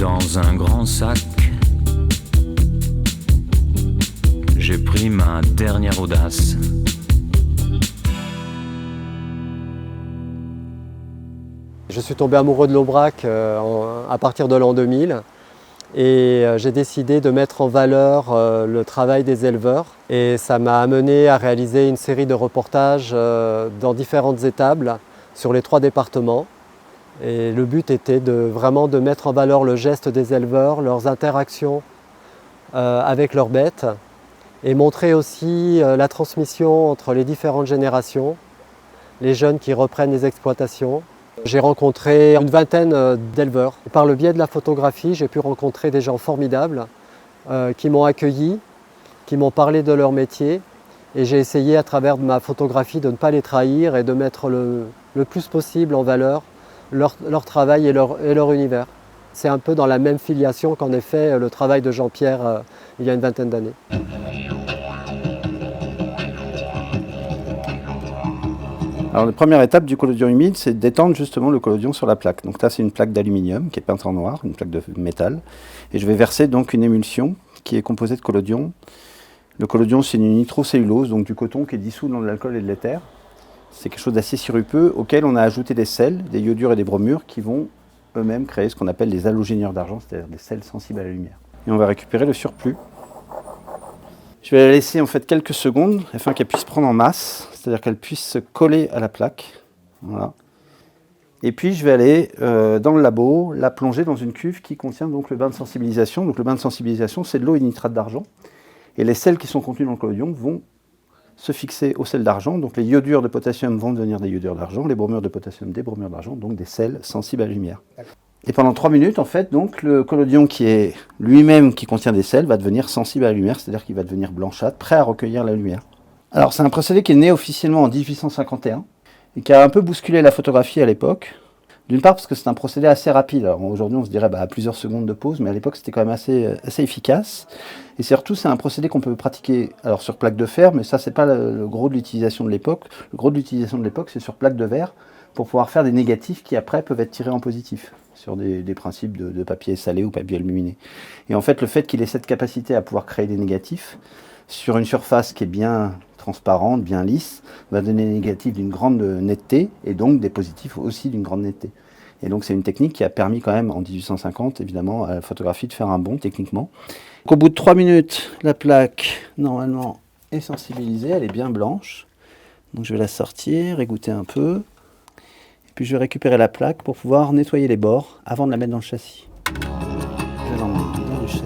Dans un grand sac, j'ai pris ma dernière audace. Je suis tombé amoureux de l'Aubrac à partir de l'an 2000 et j'ai décidé de mettre en valeur le travail des éleveurs. Et ça m'a amené à réaliser une série de reportages dans différentes étables sur les 3 départements. Et le but était vraiment de mettre en valeur le geste des éleveurs, leurs interactions avec leurs bêtes et montrer aussi la transmission entre les différentes générations, les jeunes qui reprennent les exploitations. J'ai rencontré une vingtaine d'éleveurs. Par le biais de la photographie, j'ai pu rencontrer des gens formidables qui m'ont accueilli, qui m'ont parlé de leur métier. Et j'ai essayé à travers ma photographie de ne pas les trahir et de mettre le plus possible en valeur leur travail et leur univers. C'est un peu dans la même filiation qu'en effet le travail de Jean-Pierre il y a une vingtaine d'années. Alors la première étape du collodion humide, c'est d'étendre justement le collodion sur la plaque. Donc là, c'est une plaque d'aluminium qui est peinte en noir, une plaque de métal. Et je vais verser donc une émulsion qui est composée de collodion. Le collodion, c'est une nitrocellulose, donc du coton qui est dissous dans de l'alcool et de l'éther. C'est quelque chose d'assez sirupeux auquel on a ajouté des sels, des iodures et des bromures qui vont eux-mêmes créer ce qu'on appelle des halogénieurs d'argent, c'est-à-dire des sels sensibles à la lumière. Et on va récupérer le surplus. Je vais la laisser en fait quelques secondes afin qu'elle puisse prendre en masse, c'est-à-dire qu'elle puisse se coller à la plaque. Voilà. Et puis je vais aller dans le labo la plonger dans une cuve qui contient donc le bain de sensibilisation. Donc le bain de sensibilisation, c'est de l'eau et de nitrate d'argent. Et les sels qui sont contenus dans le collodion vont se fixer aux sels d'argent. Donc les iodures de potassium vont devenir des iodures d'argent, les bromures de potassium des bromures d'argent, donc des sels sensibles à la lumière. Et pendant 3 minutes, en fait, donc, le collodion qui est lui-même qui contient des sels va devenir sensible à la lumière, c'est-à-dire qu'il va devenir blanchâtre, prêt à recueillir la lumière. Alors c'est un procédé qui est né officiellement en 1851 et qui a un peu bousculé la photographie à l'époque. D'une part parce que c'est un procédé assez rapide. Aujourd'hui on se dirait à plusieurs secondes de pause, mais à l'époque c'était quand même assez efficace. Et surtout c'est un procédé qu'on peut pratiquer alors sur plaque de fer, mais ça c'est pas le gros de l'utilisation de l'époque. Le gros de l'utilisation de l'époque c'est sur plaque de verre pour pouvoir faire des négatifs qui après peuvent être tirés en positif sur des principes de papier salé ou papier aluminé. Et en fait le fait qu'il ait cette capacité à pouvoir créer des négatifs sur une surface qui est bien transparente, bien lisse, va donner des négatifs d'une grande netteté et donc des positifs aussi d'une grande netteté. Et donc c'est une technique qui a permis quand même en 1850 évidemment à la photographie de faire un bond techniquement. Donc, au bout de 3 minutes, la plaque normalement est sensibilisée, elle est bien blanche. Donc je vais la sortir, égoutter un peu. Et puis je vais récupérer la plaque pour pouvoir nettoyer les bords avant de la mettre dans le châssis. Je vais l'emmener dans le châssis.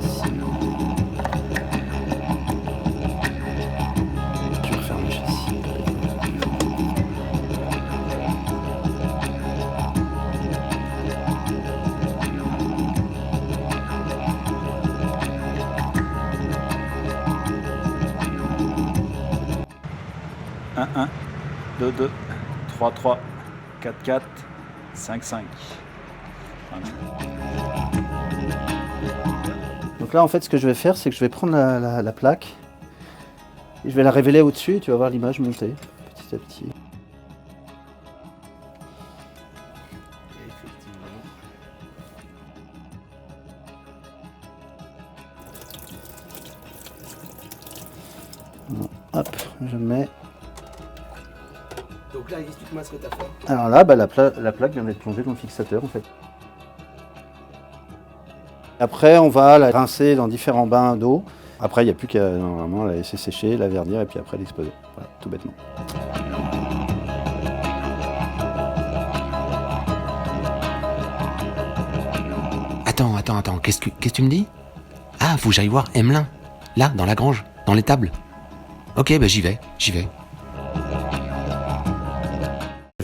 « 1, 1, 2, 2, 3, 3, 4, 4, 5, 5. » Donc là, en fait, ce que je vais faire, c'est que je vais prendre la plaque et je vais la révéler au-dessus et tu vas voir l'image monter petit à petit. Bon, hop, je mets. Donc là, explique-moi ce que tu as fait. Alors là, la plaque vient d'être plongée dans le fixateur en fait. Après, on va la rincer dans différents bains d'eau. Après, il n'y a plus qu'à normalement la laisser sécher, la verdir et puis après l'exposer. Voilà, tout bêtement. Attends, qu'est-ce que tu me dis? Ah, faut que j'aille voir Emelin, là, dans la grange, dans l'étable. Ok, bah j'y vais.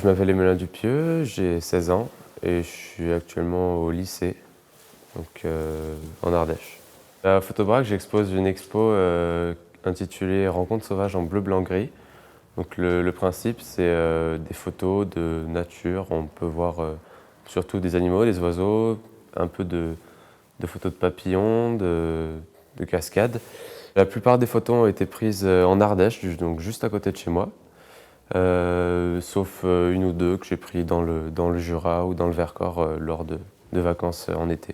Je m'appelle Emelin Dupieux, j'ai 16 ans et je suis actuellement au lycée, donc en Ardèche. À Photobrac, j'expose une expo intitulée « Rencontres sauvages en bleu, blanc, gris ». Donc le principe, c'est des photos de nature. On peut voir surtout des animaux, des oiseaux, un peu de photos de papillons, de cascades. La plupart des photos ont été prises en Ardèche, donc juste à côté de chez moi. Sauf une ou deux que j'ai pris dans le Jura ou dans le Vercors lors de vacances en été.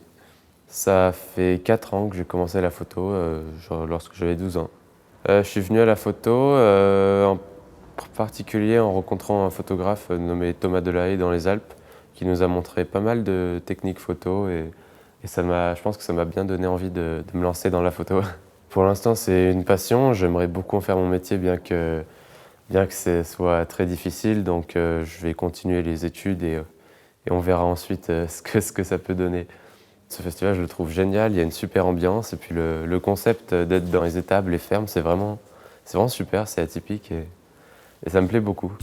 Ça fait 4 ans que j'ai commencé la photo, lorsque j'avais 12 ans. Je suis venu à la photo en particulier en rencontrant un photographe nommé Thomas Delahaye dans les Alpes, qui nous a montré pas mal de techniques photo et je pense que ça m'a bien donné envie de me lancer dans la photo. Pour l'instant, c'est une passion. J'aimerais beaucoup en faire mon métier, bien que ce soit très difficile. Donc, je vais continuer les études et on verra ensuite ce que ça peut donner. Ce festival, je le trouve génial. Il y a une super ambiance. Et puis, le concept d'être dans les étables, les fermes, c'est vraiment super, c'est atypique et ça me plaît beaucoup.